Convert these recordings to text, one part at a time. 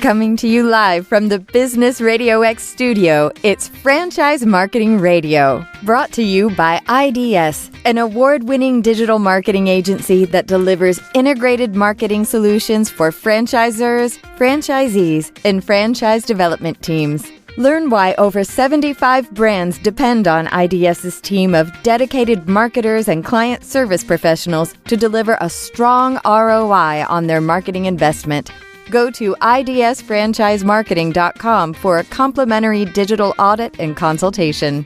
Coming to you live from the Business RadioX studio, it's Franchise Marketing Radio, brought to you by IDS, an award-winning digital marketing agency that delivers integrated marketing solutions for franchisors, franchisees, and franchise development teams. Learn why over 75 brands depend on IDS's team of dedicated marketers and client service professionals to deliver a strong ROI on their marketing investment. Go to idsfranchisemarketing.com for a complimentary digital audit and consultation.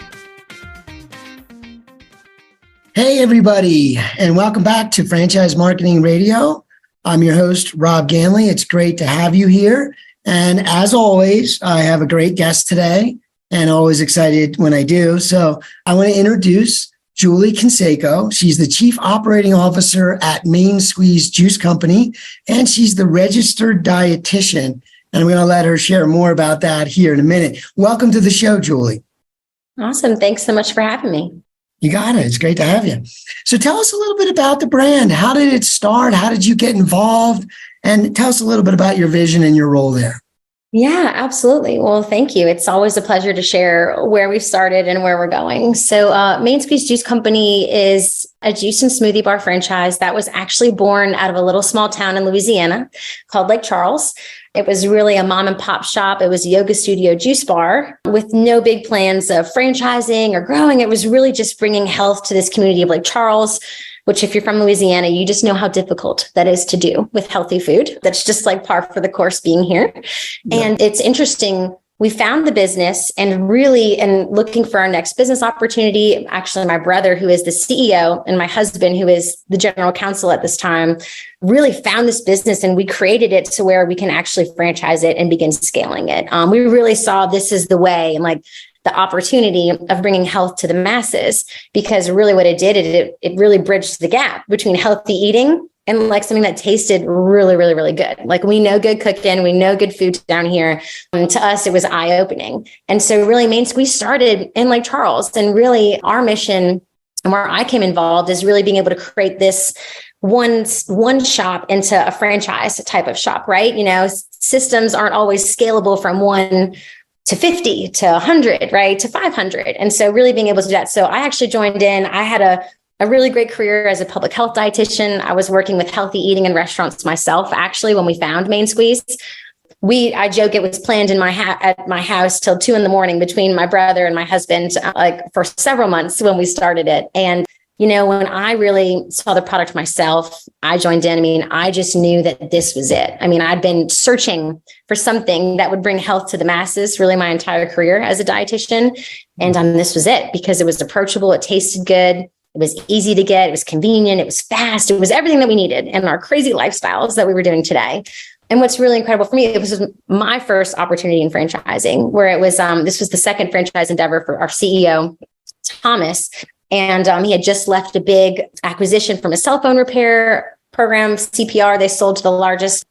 Hey, everybody, and welcome back to Franchise Marketing Radio. I'm your host, Rob Ganley. It's great to have you here. And as always, I have a great guest today and always excited when I do. So I want to introduce Julie Canseco. She's the Chief Operating Officer at Main Squeeze Juice Company, and she's the registered dietitian. And I'm going to let her share more about that here in a minute. Welcome to the show, Julie. Awesome. Thanks so much for having me. You got it. It's great to have you. So tell us a little bit about the brand. How did it start? How did you get involved? And tell us a little bit about your vision and your role there. Yeah, absolutely. Well, thank you. It's always a pleasure to share where we've started and where we're going. So Main Squeeze Juice Company is a juice and smoothie bar franchise that was actually born out of a little small town in Louisiana called Lake Charles. It was really a mom and pop shop. It was a yoga studio juice bar with no big plans of franchising or growing. It was really just bringing health to this community of Lake Charles, which if you're from Louisiana, you just know how difficult that is to do with healthy food. That's just like par for the course being here. Yeah. And it's interesting. We found the business and looking for our next business opportunity. Actually, my brother, who is the CEO, and my husband, who is the general counsel at this time, really found this business, and we created it to where we can actually franchise it and begin scaling it. We really saw this as the way, and like the opportunity of bringing health to the masses, because really what it did, it really bridged the gap between healthy eating and like something that tasted really, really, really good. Like we know good cooking, we know good food down here. To us, it was eye-opening. And so really Main Squeeze started in Lake Charles, and really our mission and where I came involved is really being able to create this one shop into a franchise type of shop, right? You know, systems aren't always scalable from 1 to 50 to 100, right? To 500. And so really being able to do that. So I actually joined in. I had a really great career as a public health dietitian. I was working with healthy eating in restaurants myself, actually, when we found Main Squeeze. I joke it was planned in at my house till 2 a.m. between my brother and my husband, like for several months when we started it. And you know, when I really saw the product myself, I joined in. I mean, I just knew that this was it. I mean, I'd been searching for something that would bring health to the masses really my entire career as a dietitian. And this was it, because it was approachable. It tasted good. It was easy to get. It was convenient. It was fast. It was everything that we needed in our crazy lifestyles that we were doing today. And what's really incredible for me, it was my first opportunity in franchising, where it was, this was the second franchise endeavor for our CEO, Thomas. And he had just left a big acquisition from a cell phone repair program, CPR. They sold to the largest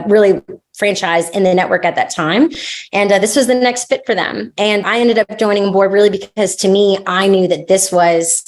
really franchise in the network at that time. And this was the next fit for them. And I ended up joining board really because to me, I knew that this was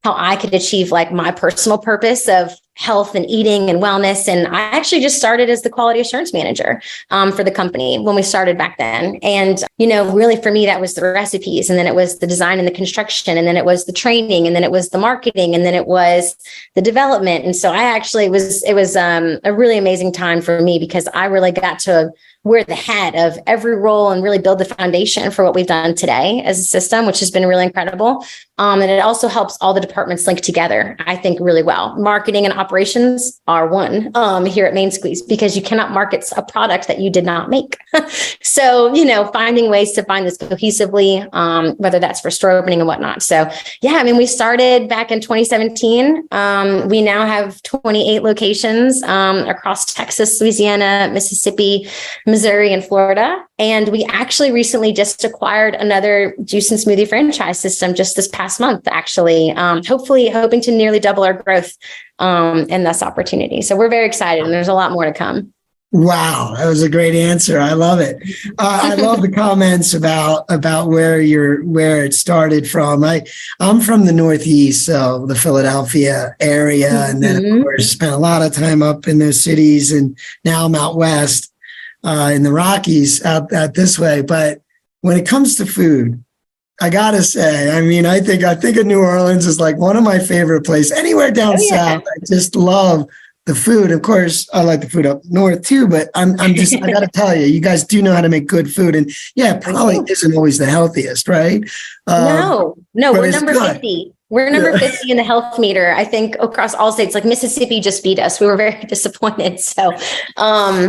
how I could achieve like my personal purpose of health and eating and wellness. And I actually just started as the quality assurance manager for the company when we started back then. And, you know, really for me, that was the recipes. And then it was the design and the construction. And then it was the training. And then it was the marketing. And then it was the development. And so I actually it was a really amazing time for me, because I really got to wear the hat of every role and really build the foundation for what we've done today as a system, which has been really incredible. And it also helps all the departments link together, I think, really well. Marketing and operations are one here at Main Squeeze, because you cannot market a product that you did not make. So, you know, finding ways to find this cohesively, whether that's for store opening and whatnot. So, yeah, I mean, we started back in 2017. We now have 28 locations across Texas, Louisiana, Mississippi, Missouri, and Florida. And we actually recently just acquired another juice and smoothie franchise system just this past month, actually, hopefully hoping to nearly double our growth in this opportunity. So we're very excited, and there's a lot more to come. Wow, that was a great answer. I love it. I love the comments about where it started from. I'm from the Northeast, so the Philadelphia area, and then of course spent a lot of time up in those cities, and now I'm out west. in the Rockies out this way. But when it comes to food, I gotta say, I mean, I think of New Orleans as like one of my favorite places. Anywhere down south, I just love the food. Of course, I like the food up north too, but I gotta tell you, you guys do know how to make good food. And yeah, it probably isn't always the healthiest, right? No, we're number good. 50. We're number 50 in the health meter, I think, across all states. Like Mississippi just beat us. We were very disappointed. So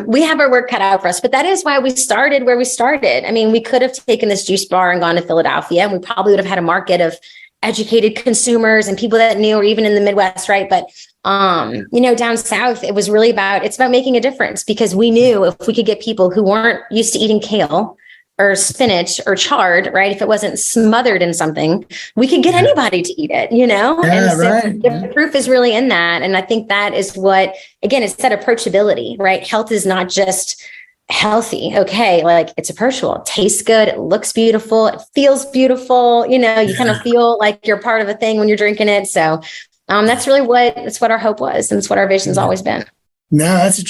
we have our work cut out for us. But that is why we started where we started. I mean, we could have taken this juice bar and gone to Philadelphia, and we probably would have had a market of educated consumers and people that knew, or even in the Midwest, right? But down south, it's about making a difference, because we knew if we could get people who weren't used to eating kale or spinach or chard, right? If it wasn't smothered in something, we could get anybody to eat it, Yeah, and so right. The proof is really in that. And I think that is what, again, it's that approachability, right? Health is not just healthy. Okay. Like, it's approachable. It tastes good. It looks beautiful. It feels beautiful. You kind of feel like you're part of a thing when you're drinking it. So that's really that's what our hope was. And it's what our vision's always been. No, that's a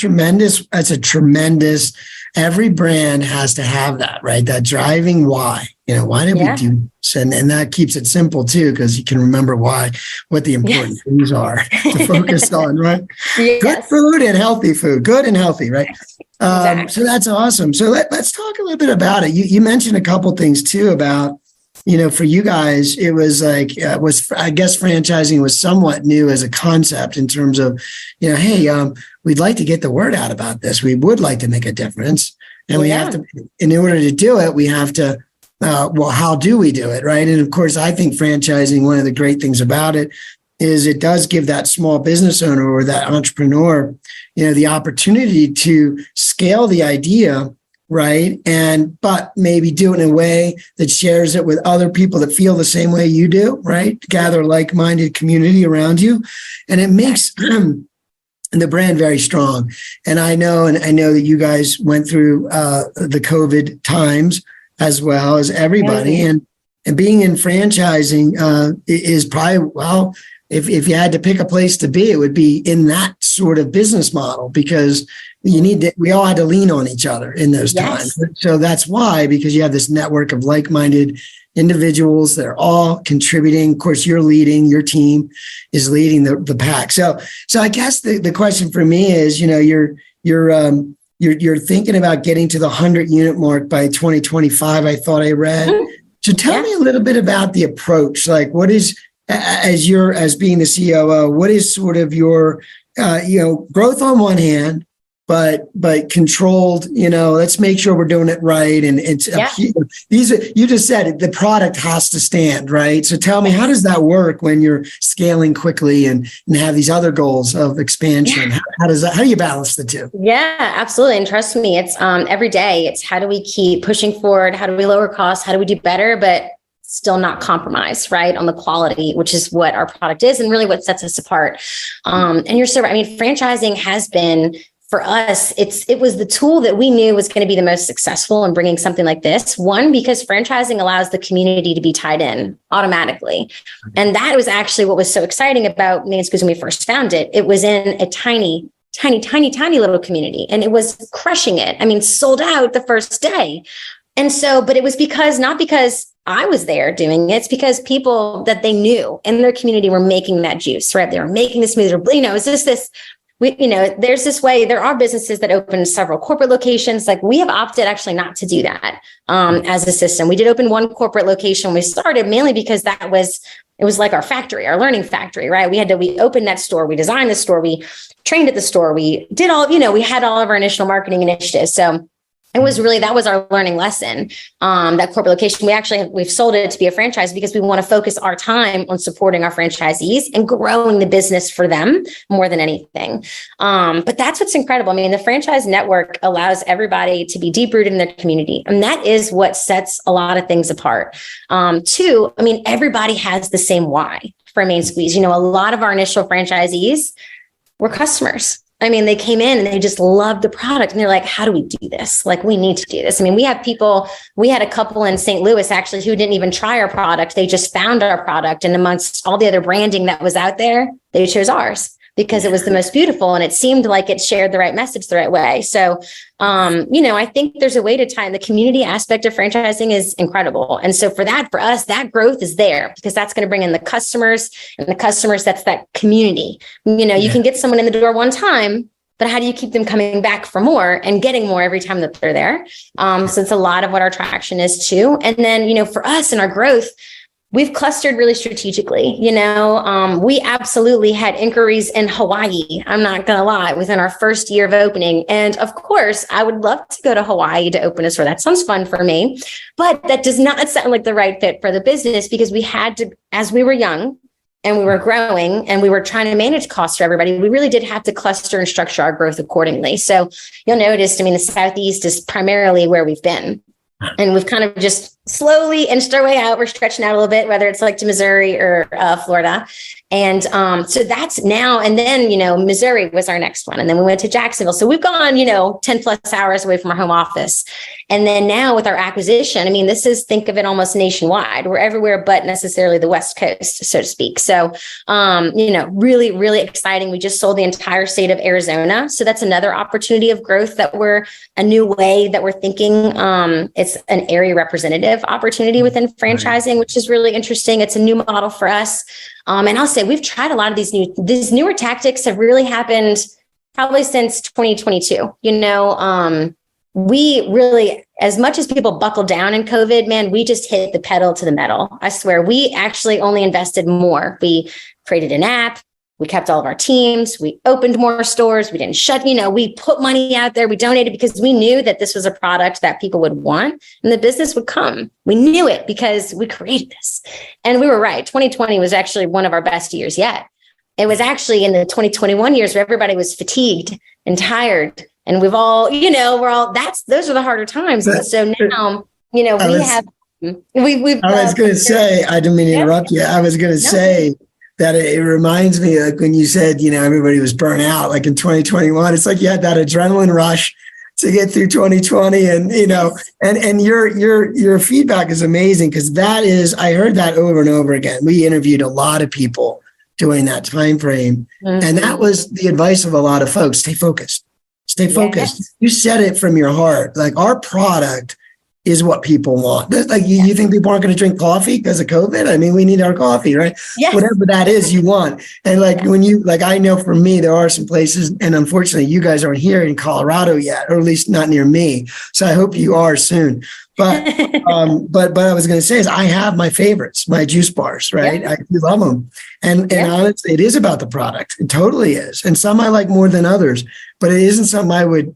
tremendous, every brand has to have that, right? That driving why, why did we do this? And that keeps it simple too, because you can remember what the important things are to focus on, right? Yes. Good food and healthy food, good and healthy, right? Exactly. So that's awesome. So let's talk a little bit about it. You mentioned a couple things too about, for you guys, it was like, I guess franchising was somewhat new as a concept in terms of, hey, we'd like to get the word out about this. We would like to make a difference. And we have to, in order to do it, we have to, how do we do it? Right. And of course, I think franchising, one of the great things about it is it does give that small business owner or that entrepreneur, the opportunity to scale the idea, right? But maybe do it in a way that shares it with other people that feel the same way you do, right? Gather like-minded community around you. And it makes the brand very strong. And I know that you guys went through the COVID times as well as everybody. And being in franchising is probably, if you had to pick a place to be, it would be in that sort of business model, because we all had to lean on each other in those times. So that's why, because you have this network of like-minded individuals that are all contributing. Of course, your team is leading the pack. So I guess the question for me is, you're thinking about getting to the 100 unit mark by 2025. I thought I read. So tell me a little bit about the approach. Like, what is, as being the COO, what is sort of your, growth on one hand, but controlled, let's make sure we're doing it right. And it's, you just said it, the product has to stand, right? So tell me, how does that work when you're scaling quickly and have these other goals of expansion? How do you balance the two? Yeah, absolutely. And trust me, it's every day. It's how do we keep pushing forward? How do we lower costs? How do we do better? But still not compromise, right, on the quality, which is what our product is and really what sets us apart. And you're so right. I mean, franchising has been, for us, it was the tool that we knew was going to be the most successful in bringing something like this. One, because franchising allows the community to be tied in automatically. And that was actually what was so exciting about Main Squeeze when we first found it. It was in a tiny little community, and it was crushing it. I mean, sold out the first day. And so, but it was not because I was there doing it. It's because people that they knew in their community were making that juice, right? They were making the smoothie, there's this way. There are businesses that open several corporate locations. Like, we have opted actually not to do that as a system. We did open one corporate location when we started, mainly because it was like our factory, our learning factory, right? We opened that store, we designed the store, we trained at the store, we did we had all of our initial marketing initiatives. So that was our learning lesson. That corporate location, we've sold it to be a franchise because we want to focus our time on supporting our franchisees and growing the business for them more than anything. But that's what's incredible. I mean, the franchise network allows everybody to be deep rooted in their community. And that is what sets a lot of things apart. Two, I mean, everybody has the same why for Main Squeeze. A lot of our initial franchisees were customers. I mean, they came in and they just loved the product, and they're like, how do we do this? Like, we need to do this. I mean, we had a couple in St. Louis actually who didn't even try our product. They just found our product, and amongst all the other branding that was out there, they chose ours. because it was the most beautiful and it seemed like it shared the right message the right way. So, I think there's a way to tie in. The community aspect of franchising is incredible. And so for us, that growth is there because that's going to bring in the customers, and the customers, that's that community. You can get someone in the door one time, but how do you keep them coming back for more and getting more every time that they're there? So it's a lot of what our traction is too. And then, for us and our growth, we've clustered really strategically. We absolutely had inquiries in Hawaii. I'm not going to lie, within our first year of opening. And of course, I would love to go to Hawaii to open a store. That sounds fun for me, but that does not sound like the right fit for the business, because we had to, as we were young and we were growing and we were trying to manage costs for everybody, we really did have to cluster and structure our growth accordingly. So you'll notice, the Southeast is primarily where we've been. And we've kind of just slowly inched our way out. We're stretching out a little bit, whether it's like to Missouri or Florida. And so that's now. And then, Missouri was our next one. And then we went to Jacksonville. So we've gone, 10 plus hours away from our home office. And then now with our acquisition, think of it almost nationwide. We're everywhere but necessarily the West Coast, so to speak. So, really, really exciting. We just sold the entire state of Arizona. So that's another opportunity of growth a new way that we're thinking. It's an area representative opportunity within franchising, which is really interesting. It's a new model for us. And I'll say we've tried a lot of these newer tactics have really happened probably since 2022. We really, as much as people buckled down in COVID, man, we just hit the pedal to the metal. I swear, we actually only invested more. We created an app. We kept all of our teams. We opened more stores. We didn't shut, we put money out there. We donated because we knew that this was a product that people would want and the business would come. We knew it because we created this. And we were right. 2020 was actually one of our best years yet. It was actually in the 2021 years where everybody was fatigued and tired. And we've all, those are the harder times. And so now, we've. I was going to say, I didn't mean to interrupt you. I was going to say that it reminds me, like when you said, everybody was burnt out, like in 2021, it's like you had that adrenaline rush to get through 2020. And, and your feedback is amazing, because I heard that over and over again. We interviewed a lot of people during that time frame. Mm-hmm. And that was the advice of a lot of folks. Stay focused. Stay focused. Yes. You said it from your heart. Like, our product is what people want. Like, you think people aren't going to drink coffee because of COVID? We need our coffee, right? Yes. Whatever that is you want. And I know for me, there are some places, and unfortunately you guys aren't here in Colorado yet, or at least not near me. So I hope you are soon. But but I was going to say is I have my favorites, my juice bars, right? Yeah. I do love them. And honestly, it is about the product. It totally is. And some I like more than others, but it isn't something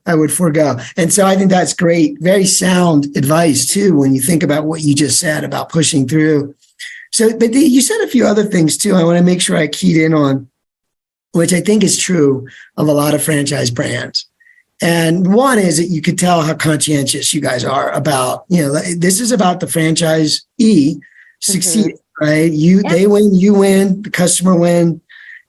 I would forego. And so I think that's great. Very sound advice too, when you think about what you just said about pushing through. So, but you said a few other things too. I want to make sure I keyed in on, which I think is true of a lot of franchise brands. And one is that you could tell how conscientious you guys are about, this is about the franchisee succeeding, right? They win, you win, the customer win,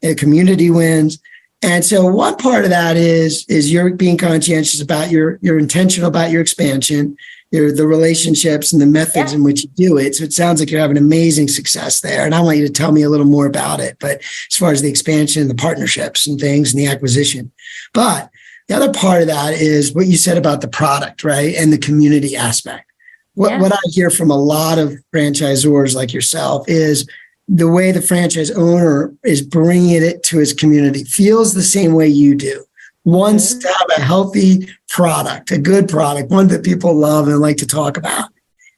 the community wins. And so one part of that is you're being conscientious about you're intentional about your expansion, the relationships and the methods in which you do it. So it sounds like you're having amazing success there. And I want you to tell me a little more about it. But as far as the expansion and the partnerships and things and the acquisition, but the other part of that is what you said about the product, right? And the community aspect. What I hear from a lot of franchisors like yourself is the way the franchise owner is bringing it to his community feels the same way you do. Wants to have a healthy product, a good product, one that people love and like to talk about.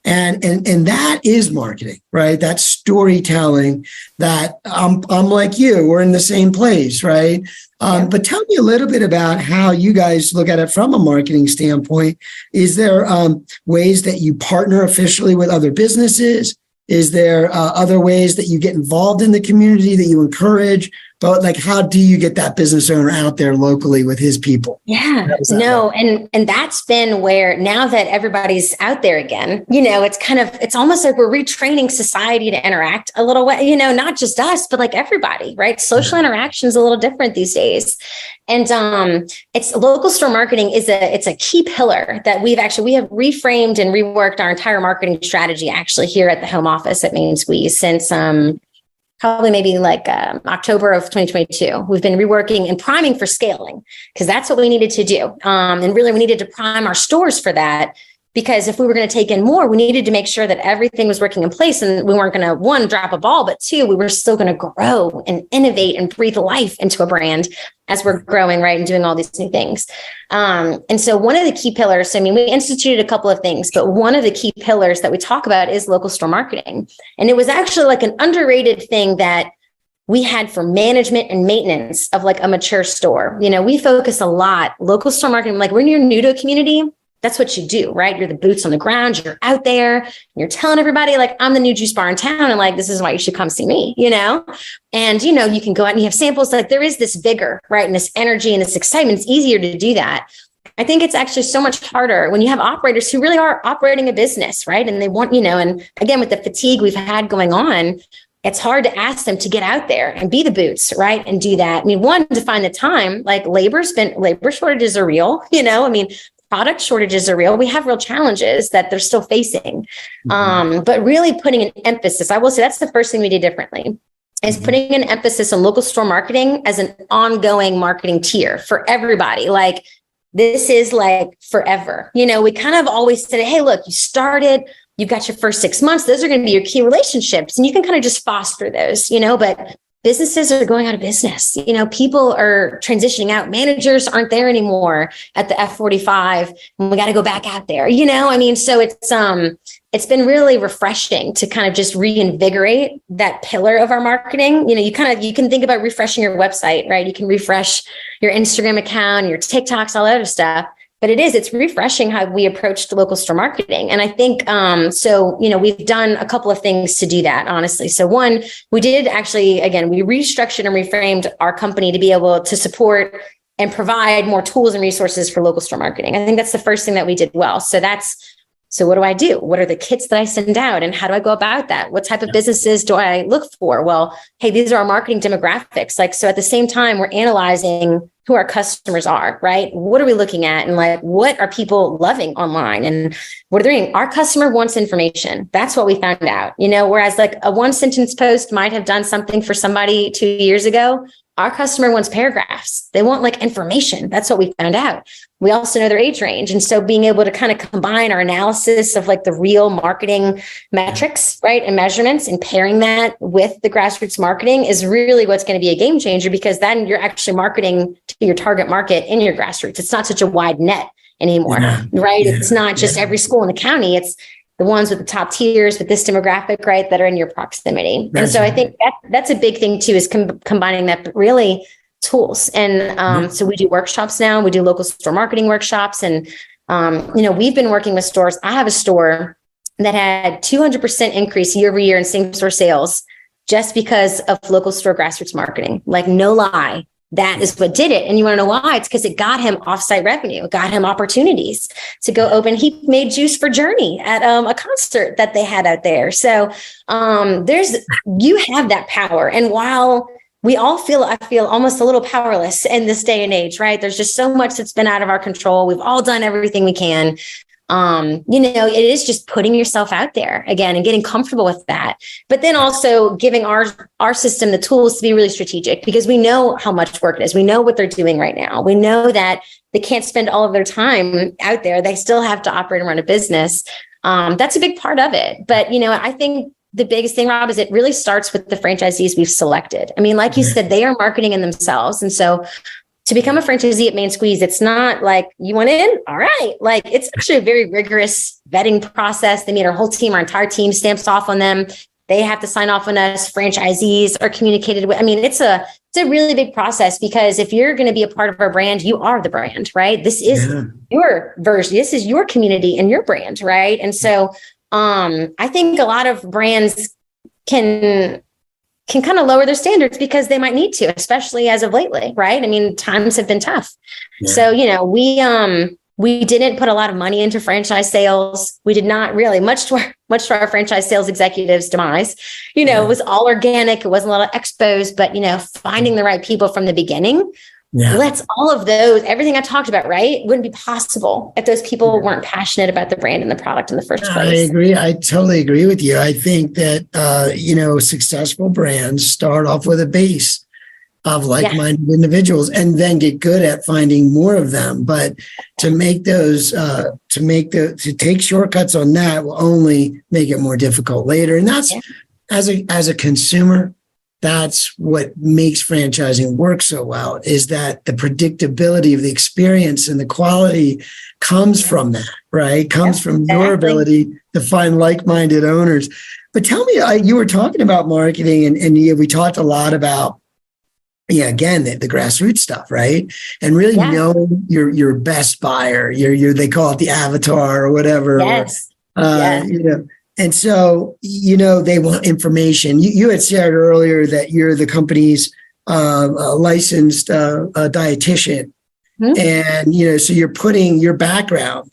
And that is marketing, right? That's storytelling. That I'm like you, we're in the same place, right? But tell me a little bit about how you guys look at it from a marketing standpoint. Is there ways that you partner officially with other businesses? Is there other ways that you get involved in the community that you encourage? But how do you get that business owner out there locally with his people? Yeah, no. And that's been where, now that everybody's out there again, it's almost like we're retraining society to interact a little way, not just us, but like everybody, right? Social interaction is a little different these days. And it's local store marketing it's a key pillar that we have reframed and reworked our entire marketing strategy actually here at the home office at Main Squeeze since probably maybe like October of 2022. We've been reworking and priming for scaling because that's what we needed to do. And really, we needed to prime our stores for that. Because if we were going to take in more, we needed to make sure that everything was working in place and we weren't going to, one, drop a ball, but two, we were still going to grow and innovate and breathe life into a brand as we're growing, right, and doing all these new things. And so one of the key pillars, I mean, we instituted a couple of things, but one of the key pillars that we talk about is local store marketing. And it was actually like an underrated thing that we had for management and maintenance of like a mature store. You know, we focus a lot, local store marketing, like we're in your Nieto community. That's what you do, right? You're the boots on the ground. You're out there and you're telling everybody like, I'm the new juice bar in town. And like, this is why you should come see me, you know? And, you know, you can go out and you have samples. Like there is this vigor, right? And this energy and this excitement. It's easier to do that. I think it's actually so much harder when you have operators who really are operating a business, right? And they want, you know, and again, with the fatigue we've had going on, it's hard to ask them to get out there and be the boots, right? And do that. I mean, one, to find the time, like labor shortages are real, you know, I mean, product shortages are real. We have real challenges that they're still facing. But really putting an emphasis, I will say that's the first thing we did differently, is putting an emphasis on local store marketing as an ongoing marketing tier for everybody. Like this is like forever. You know, we kind of always said, hey, look, you started, you've got your first 6 months. Those are going to be your key relationships. And you can kind of just foster those, you know, but businesses are going out of business. You know, people are transitioning out. Managers aren't there anymore at the F45. And we got to go back out there, you know, I mean, so it's been really refreshing to kind of just reinvigorate that pillar of our marketing. You know, you can think about refreshing your website, right? You can refresh your Instagram account, your TikToks, all that other stuff. But it's refreshing how we approached local store marketing. And I think, so, you know, we've done a couple of things to do that, honestly. So one, we did actually, again, we restructured and reframed our company to be able to support and provide more tools and resources for local store marketing. I think that's the first thing that we did well. So what do I do? What are the kits that I send out? And how do I go about that? What type of businesses do I look for? Well, hey, these are our marketing demographics. Like, so at the same time, we're analyzing who our customers are, right? What are we looking at? And like, what are people loving online? And what are they doing? Our customer wants information. That's what we found out, you know, whereas like a one sentence post might have done something for somebody 2 years ago. Our customer wants paragraphs. They want like information. That's what we found out. We also know their age range. And so being able to kind of combine our analysis of like the real marketing metrics, right, and measurements and pairing that with the grassroots marketing is really what's going to be a game changer, because then you're actually marketing to your target market in your grassroots. It's not such a wide net anymore, right? It's not just every school in the county. It's the ones with the top tiers with this demographic, right, that are in your proximity. And so I think that's a big thing too, is combining that really tools. And so we do workshops now. We do local store marketing workshops. And, you know, we've been working with stores. I have a store that had 200% increase year over year in same store sales just because of local store grassroots marketing. Like, no lie. That is what did it. And you want to know why? It's because it got him offsite revenue. It got him opportunities to go open. He made juice for Journey at a concert that they had out there. So you have that power. And while we all I feel almost a little powerless in this day and age, right? There's just so much that's been out of our control. We've all done everything we can. You know, it is just putting yourself out there again and getting comfortable with that. But then also giving our system the tools to be really strategic, because we know how much work it is. We know what they're doing right now. We know that they can't spend all of their time out there. They still have to operate and run a business. That's a big part of it. But, you know, I think the biggest thing, Rob, is it really starts with the franchisees we've selected. I mean, like you said, they are marketing in themselves. And so to become a franchisee at Main Squeeze, it's not like you went in, all right. Like, it's actually a very rigorous vetting process. They meet our whole team, our entire team stamps off on them. They have to sign off on us. Franchisees are communicated with. I mean, it's a really big process, because if you're going to be a part of our brand, you are the brand, right? This is your version. This is your community and your brand, right? And so I think a lot of brands can kind of lower their standards because they might need to, especially as of lately, right? I mean, times have been tough. Yeah. So, you know, we didn't put a lot of money into franchise sales. We did not really, much to our franchise sales executives' demise. You know, It was all organic. It wasn't a lot of expos, but, you know, finding the right people from the beginning Let's all of those, everything I talked about, right, wouldn't be possible if those people weren't passionate about the brand and the product in the first place. I agree. I totally agree with you. I think that, successful brands start off with a base of like-minded individuals and then get good at finding more of them. But to make those, to take shortcuts on that will only make it more difficult later. And that's, as a consumer, that's what makes franchising work so well, is that the predictability of the experience and the quality comes from that, right? Comes from your ability to find like-minded owners. But tell me, you were talking about marketing and we talked a lot about, again, the grassroots stuff, right? And really know your best buyer, they call it the avatar or whatever. And so, they want information. You had shared earlier that you're the company's licensed dietitian. And, so you're putting your background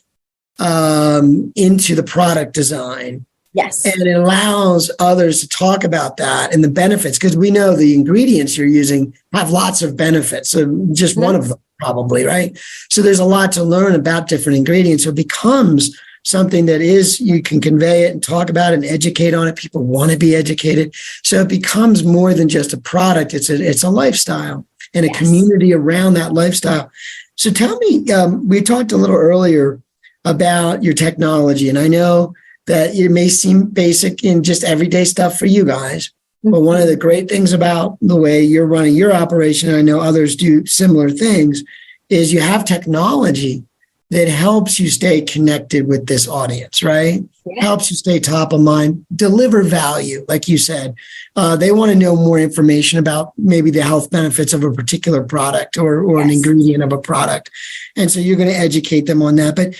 into the product design. Yes. And it allows others to talk about that and the benefits, because we know the ingredients you're using have lots of benefits. So just one of them probably, right? So there's a lot to learn about different ingredients. So it becomes something that you can convey it and talk about it and educate on it. People want to be educated. So it becomes more than just a product. It's a lifestyle and a community around that lifestyle. So tell me, we talked a little earlier about your technology, and I know that it may seem basic in just everyday stuff for you guys. But one of the great things about the way you're running your operation, and I know others do similar things, is you have technology that helps you stay connected with this audience, right? Helps you stay top of mind, deliver value, like you said. They want to know more information about maybe the health benefits of a particular product or an ingredient of a product. And so you're going to educate them on that. But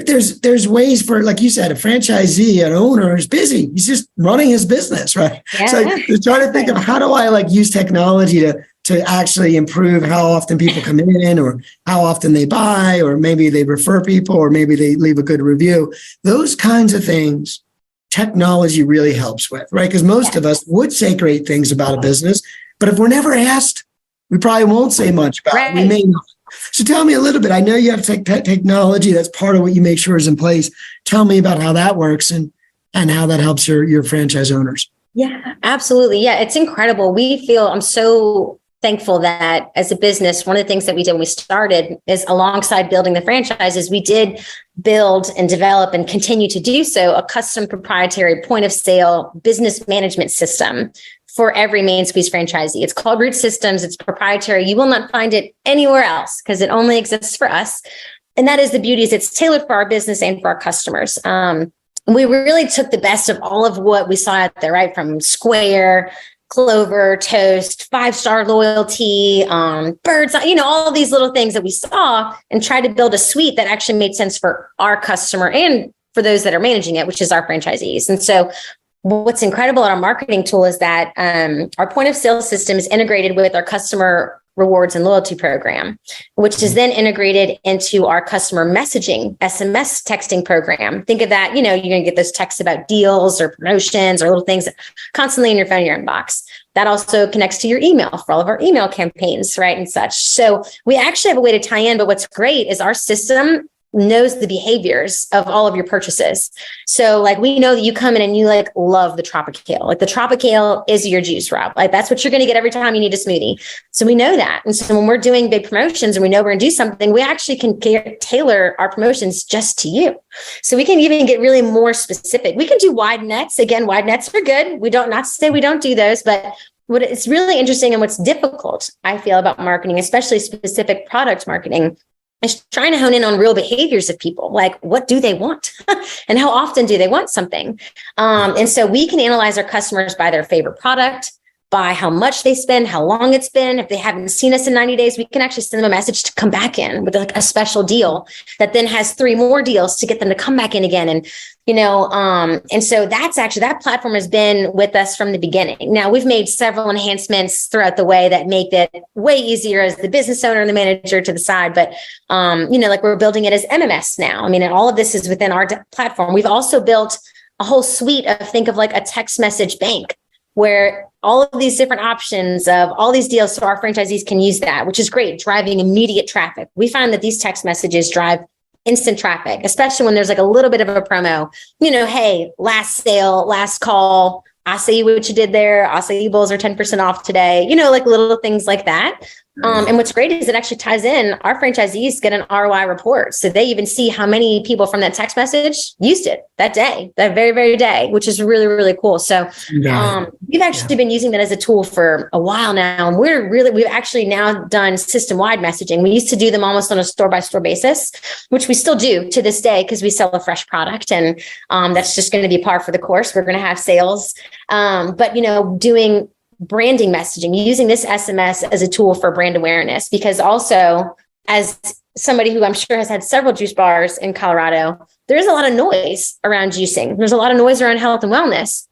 there's ways for, like you said, a franchisee, an owner is busy. He's just running his business, right? So you're trying to think of, how do I use technology to actually improve how often people come in, or how often they buy, or maybe they refer people, or maybe they leave a good review. Those kinds of things, technology really helps with, right? Because most of us would say great things about a business, but if we're never asked, we probably won't say much about it. We may not. So tell me a little bit. I know you have technology. That's part of what you make sure is in place. Tell me about how that works and how that helps your franchise owners. Yeah, absolutely. Yeah, it's incredible. I'm so thankful that as a business, one of the things that we did when we started is, alongside building the franchises, we did build and develop and continue to do so a custom proprietary point of sale business management system for every Main Squeeze franchisee. It's called Root Systems. It's proprietary. You will not find it anywhere else because it only exists for us. And that is the beauty, is it's tailored for our business and for our customers. We really took the best of all of what we saw out there, right? From Square, Clover, Toast, 5-star loyalty, Birds, all these little things that we saw, and tried to build a suite that actually made sense for our customer and for those that are managing it, which is our franchisees. And so what's incredible at our marketing tool is that our point of sale system is integrated with our customer rewards and loyalty program, which is then integrated into our customer messaging SMS texting program. Think of that, you're going to get those texts about deals or promotions or little things constantly in your phone, your inbox. That also connects to your email for all of our email campaigns, right? And such. So we actually have a way to tie in, but what's great is our system knows the behaviors of all of your purchases. So we know that you come in and you love the Tropicale. The Tropicale is your juice, Rob. That's what you're going to get every time you need a smoothie. So we know that. And so when we're doing big promotions and we know we're going to do something, we actually can tailor our promotions just to you. So we can even get really more specific. We can do wide nets. Again, wide nets are good. Not to say we don't do those, but what it's really interesting and what's difficult, I feel, about marketing, especially specific product marketing, is trying to hone in on real behaviors of people. What do they want? And how often do they want something? And so we can analyze our customers by their favorite product, by how much they spend, how long it's been. If they haven't seen us in 90 days, we can actually send them a message to come back in with a special deal that then has 3 more deals to get them to come back in again. And, and so that platform has been with us from the beginning. Now we've made several enhancements throughout the way that make it way easier as the business owner and the manager to the side. But, we're building it as MMS now. And all of this is within our platform. We've also built a whole suite of, think of a text message bank, where all of these different options of all these deals, so our franchisees can use that, which is great, driving immediate traffic. We find that these text messages drive instant traffic, especially when there's like a little bit of a promo, hey, last sale, last call, I see what you did there. I see you bowls are 10% off today, like little things like that. And what's great is it actually ties in, our franchisees get an ROI report. So they even see how many people from that text message used it that day, that very, very day, which is really, really cool. So we've actually been using that as a tool for a while now. And we've actually now done system-wide messaging. We used to do them almost on a store-by-store basis, which we still do to this day because we sell a fresh product. And that's just going to be par for the course. We're going to have sales. But doing branding messaging, using this SMS as a tool for brand awareness, because also as somebody who I'm sure has had several juice bars in Colorado, there's a lot of noise around juicing. There's a lot of noise around health and wellness.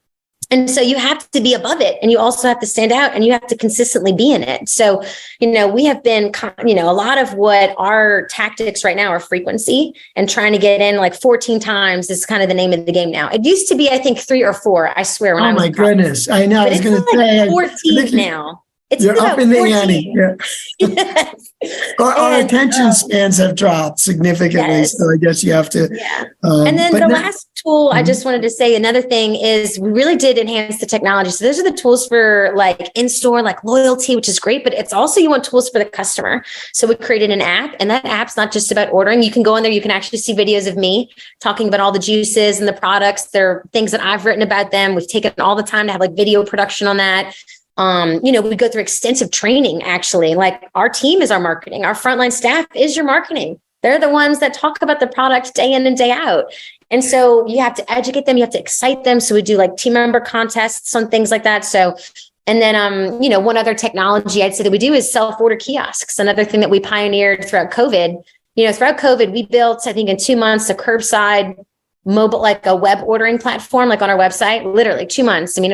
And so you have to be above it, and you also have to stand out, and you have to consistently be in it. So, we have been, a lot of what our tactics right now are frequency and trying to get in like 14 times is kind of the name of the game now. It used to be, I think 3 or 4, I swear. When I was my goodness. I know. But I was going to say 14 now. It's you're up in the ante. Yeah. Yes. Our attention spans have dropped significantly. Yes. So I guess you have to. Yeah. And then the last tool, I just wanted to say another thing is we really did enhance the technology. So those are the tools for like in-store, like loyalty, which is great, but it's also, you want tools for the customer. So we created an app, and that app's not just about ordering. You can go in there, you can actually see videos of me talking about all the juices and the products. There are things that I've written about them. We've taken all the time to have like video production on that. We go through extensive training, actually. Like our team is our marketing. Our frontline staff is your marketing. They're the ones that talk about the product day in and day out. And so you have to educate them. You have to excite them. So we do like team member contests on things like that. So, and then, one other technology I'd say that we do is self-order kiosks. Another thing that we pioneered throughout COVID. Throughout COVID, we built, I think in 2 months, a curbside mobile, like a web ordering platform, like on our website, literally 2 months. I mean,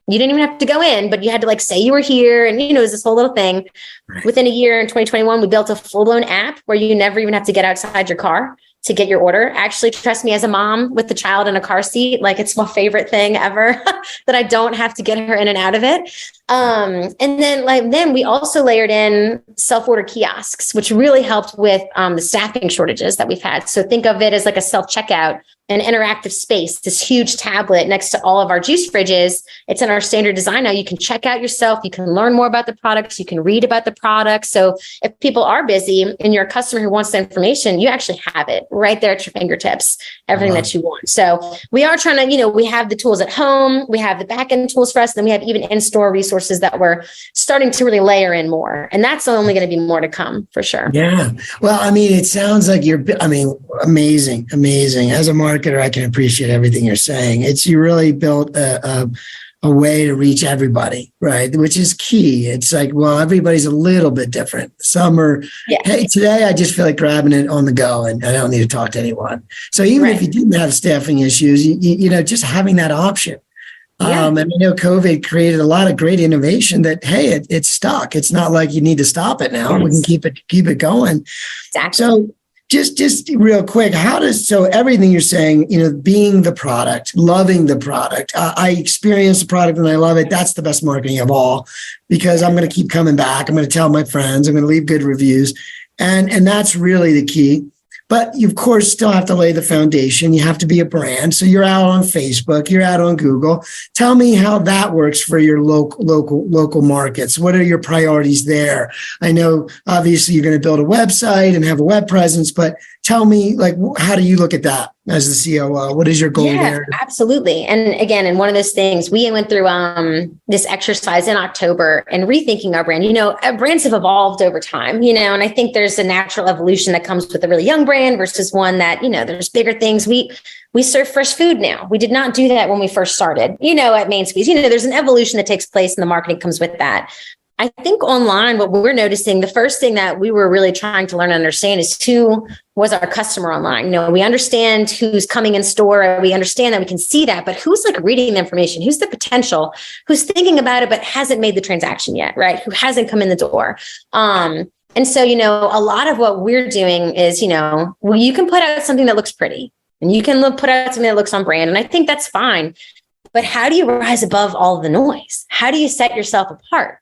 you didn't even have to go in, but you had to like say you were here. And, it was this whole little thing. Right. Within a year in 2021, we built a full-blown app where you never even have to get outside your car to get your order. Actually, trust me, as a mom with the child in a car seat, like it's my favorite thing ever that I don't have to get her in and out of it. And then we also layered in self-order kiosks, which really helped with the staffing shortages that we've had. So think of it as like a self-checkout, an interactive space, this huge tablet next to all of our juice fridges. It's in our standard design now. You can check out yourself. You can learn more about the products. You can read about the products. So if people are busy and you're a customer who wants the information, you actually have it right there at your fingertips, everything that you want. So we are trying to, we have the tools at home. We have the back-end tools for us. Then we have even in-store resources that we're starting to really layer in more. And that's only going to be more to come for sure. Yeah. Well, it sounds like amazing. As a marketer, I can appreciate everything you're saying. You really built a way to reach everybody, right? Which is key. It's like, well, everybody's a little bit different. Some are, hey, today I just feel like grabbing it on the go and I don't need to talk to anyone. So even if you didn't have staffing issues, just having that option. And I know COVID created a lot of great innovation that, hey, it's stuck. It's not like you need to stop it now. We can keep it going. Exactly. So just real quick, everything you're saying, being the product, loving the product. I experience the product and I love it. That's the best marketing of all, because I'm going to keep coming back. I'm going to tell my friends, I'm going to leave good reviews. And that's really the key. But you, of course, still have to lay the foundation. You have to be a brand. So you're out on Facebook, you're out on Google. Tell me how that works for your local markets. What are your priorities there? I know, obviously, you're going to build a website and have a web presence, but tell me, how do you look at that as the COO? What is your goal there? Absolutely. And again, and one of those things, we went through this exercise in October and rethinking our brand. Brands have evolved over time, and I think there's a natural evolution that comes with a really young brand versus one that, there's bigger things. We serve fresh food now. We did not do that when we first started, at Main Squeeze. There's an evolution that takes place and the marketing comes with that. I think online, what we're noticing, the first thing that we were really trying to learn and understand is who was our customer online. We understand who's coming in store. We understand that we can see that, but who's reading the information? Who's the potential? Who's thinking about it, but hasn't made the transaction yet, right? Who hasn't come in the door? And so, a lot of what we're doing is, you can put out something that looks pretty and you can put out something that looks on brand. And I think that's fine. but how do you rise above all the noise? How do you set yourself apart?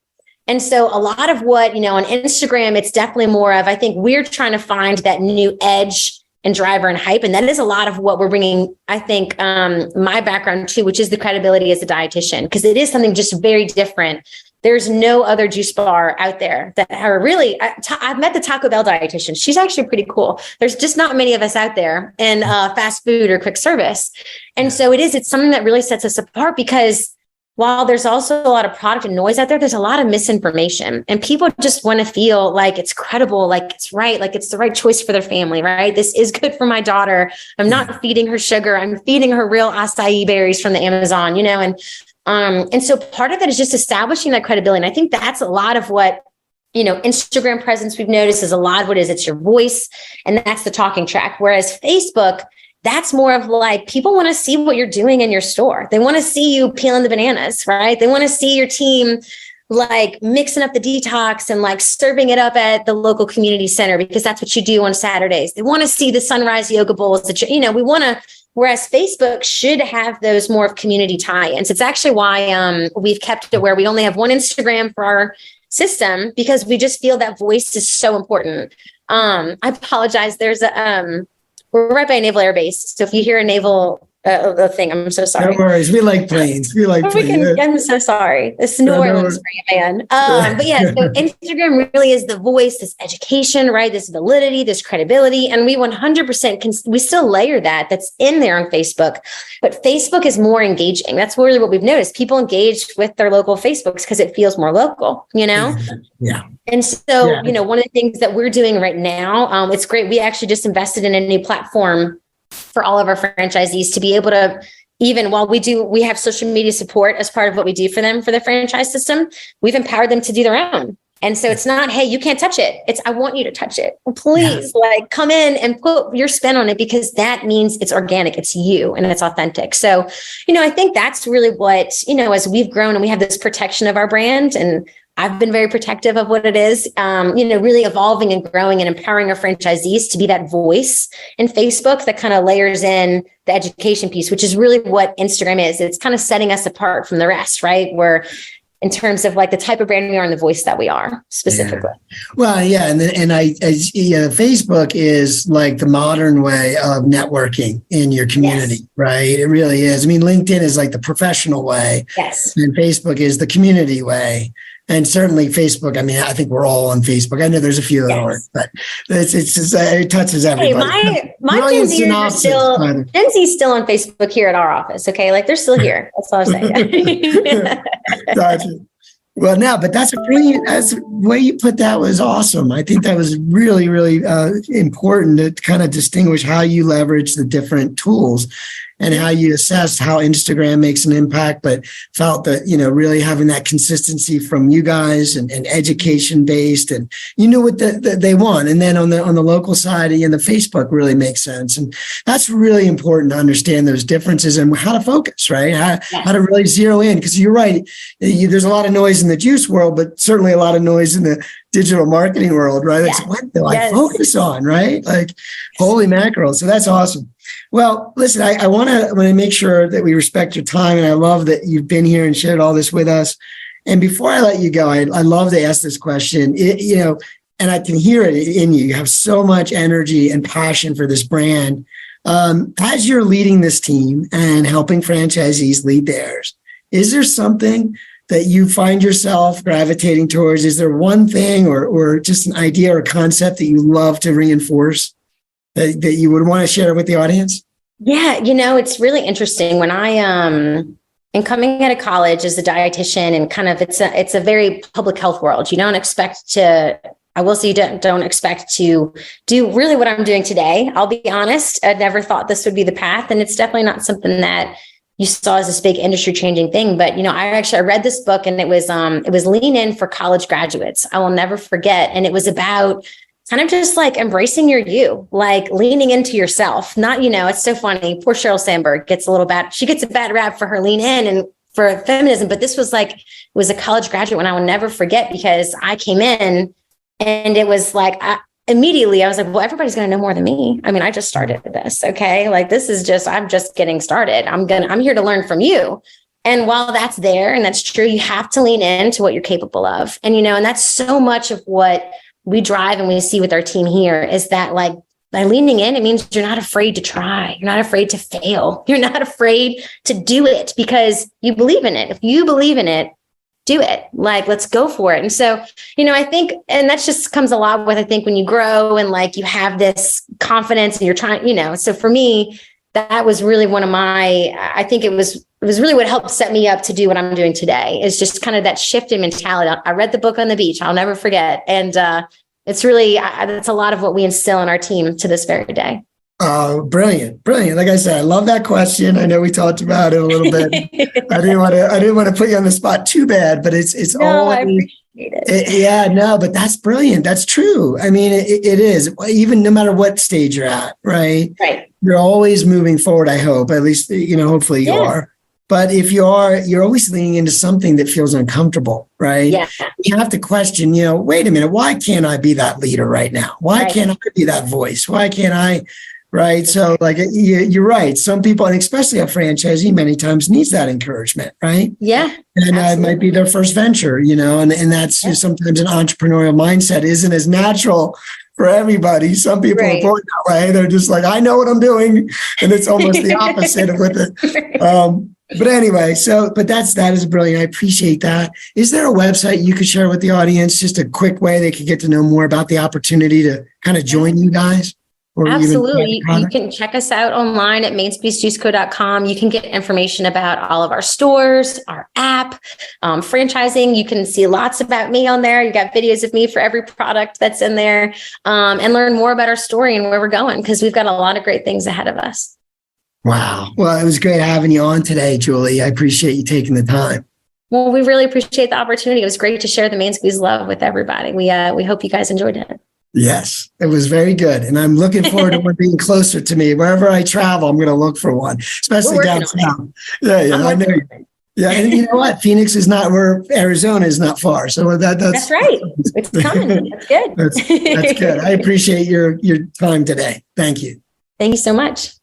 And so a lot of what, on Instagram, it's definitely more of, I think we're trying to find that new edge and driver and hype. And that is a lot of what we're bringing, I think, my background to, which is the credibility as a dietitian, because it is something just very different. There's no other juice bar out there that are really, I've met the Taco Bell dietitian. She's actually pretty cool. There's just not many of us out there in fast food or quick service. And so it's something that really sets us apart, because while there's also a lot of product and noise out there, there's a lot of misinformation, and people just want to feel like it's credible, like it's right, like it's the right choice for their family, right? This is good for my daughter. I'm not feeding her sugar. I'm feeding her real acai berries from the Amazon, and so part of it is just establishing that credibility. And I think that's a lot of what, Instagram presence we've noticed is a lot of what is, it's your voice, and that's the talking track. Whereas Facebook, that's more of like, people want to see what you're doing in your store. They want to see you peeling the bananas, right? They want to see your team like mixing up the detox and like serving it up at the local community center, because that's what you do on Saturdays. They want to see the sunrise yoga bowls that, we want to, whereas Facebook should have those more of community tie-ins. It's actually why we've kept it where we only have one Instagram for our system, because we just feel that voice is so important. I apologize. We're right by a naval air base. So if you hear a naval thing, I'm so sorry. No worries. We like planes. I'm so sorry. It's New Orleans for you, man. But yeah, so Instagram really is the voice, this education, right? This validity, this credibility. And we 100% we still layer that's in there on Facebook. But Facebook is more engaging. That's really what we've noticed. People engage with their local Facebooks because it feels more local, Yeah. And so, one of the things that we're doing right now, it's great. We actually just invested in a new platform for all of our franchisees to be able to, even while we have social media support as part of what we do for them for the franchise system, we've empowered them to do their own. And so it's not, hey, you can't touch it. It's, I want you to touch it. Please, come in and put your spin on it, because that means it's organic, it's you, and it's authentic. So, I think that's really what, as we've grown and we have this protection of our brand, and I've been very protective of what it is, really evolving and growing and empowering our franchisees to be that voice in Facebook that kind of layers in the education piece, which is really what Instagram is. It's kind of setting us apart from the rest, right? Where in terms of like the type of brand we are and the voice that we are specifically. Yeah. Well, yeah. Facebook is like the modern way of networking in your community, right? It really is. I mean, LinkedIn is like the professional way. Yes. And Facebook is the community way. And certainly Facebook, I mean, I think we're all on Facebook. I know there's a few that aren't, but it's just, it touches everybody. Hey, my Gen Z are still, Gen Z still on Facebook here at our office. Okay. Like they're still here. That's all I'm saying. Gotcha. Well, no, but that's the way you put that was awesome. I think that was really, really important to kind of distinguish how you leverage the different tools and how you assess how Instagram makes an impact, but felt that, really having that consistency from you guys and education based, and you knew what they want. And then on the local side, and the Facebook really makes sense. And that's really important to understand those differences and how to focus, right? How to really zero in, because you're right. There's a lot of noise in the juice world, but certainly a lot of noise in the digital marketing world, right? Like, what do I focus on, right? Like, holy mackerel. So that's awesome. Well, listen, I want to make sure that we respect your time, and I love that you've been here and shared all this with us. And before I let you go, I love to ask this question, and I can hear it in you. You have so much energy and passion for this brand. As you're leading this team and helping franchisees lead theirs, is there something that you find yourself gravitating towards? Is there one thing or just an idea or concept that you love to reinforce that you would want to share with the audience? Yeah, it's really interesting. When I am coming out of college as a dietitian, and kind of it's a very public health world. You don't expect to, I will say, you don't expect to do really what I'm doing today. I'll be honest, I never thought this would be the path, and it's definitely not something that you saw as this big industry changing thing. But, I read this book, and it was Lean In for College Graduates. I will never forget. And it was about kind of just like embracing your you, like leaning into yourself. Not, it's so funny. Poor Sheryl Sandberg gets she gets a bad rap for her lean in and for feminism. But this was it was a college graduate when I will never forget, because I came in and it was like, immediately I was like, well, everybody's going to know more than me. I mean, I just started this. Okay. Like, I'm just getting started. I'm here to learn from you. And while that's there and that's true, you have to lean into what you're capable of. And, and that's so much of what we drive and we see with our team here is that, like, by leaning in, it means you're not afraid to try. You're not afraid to fail. You're not afraid to do it because you believe in it. If you believe in it, do it. Like, let's go for it. And so, I think, and that just comes a lot with, I think, when you grow and like you have this confidence and you're trying, so for me, that was really one of I think it was really what helped set me up to do what I'm doing today, is just kind of that shift in mentality. I read the book on the beach. I'll never forget. And it's really, that's a lot of what we instill in our team to this very day. Oh, brilliant. Brilliant. Like I said, I love that question. I know we talked about it a little bit. I didn't want to put you on the spot too bad, but it's all, I appreciate it. Yeah, no, but that's brilliant. That's true. I mean, it is, even no matter what stage you're at, right? Right. You're always moving forward, I hope. At least, hopefully you are. But if you are, you're always leaning into something that feels uncomfortable, right? Yeah. You have to question, wait a minute, why can't I be that leader right now? Why can't I be that voice? Why can't I? Right. So like, you're right. Some people, and especially a franchisee, many times needs that encouragement. Right. Yeah. And it might be their first venture, and that's sometimes an entrepreneurial mindset isn't as natural for everybody. Some people are born that way. They're just like, I know what I'm doing. And it's almost the opposite of what but anyway, but that is brilliant. I appreciate that. Is there a website you could share with the audience? Just a quick way they could get to know more about the opportunity to kind of join you guys? Absolutely. You can check us out online at mainspacejuiceco.com. You can get information about all of our stores, our app, franchising. You can see lots about me on there. You got videos of me for every product that's in there, and learn more about our story and where we're going, because we've got a lot of great things ahead of us. Wow. Well, it was great having you on today, Julie. I appreciate you taking the time. Well, we really appreciate the opportunity. It was great to share the Main Squeeze love with everybody. We hope you guys enjoyed it. Yes, it was very good. And I'm looking forward to one being closer to me. Wherever I travel, I'm going to look for one, especially down south. Yeah, I know. Yeah, and you know what? Phoenix is not where Arizona is not far. So that's right. It's coming. That's good. That's good. I appreciate your time today. Thank you. Thank you so much.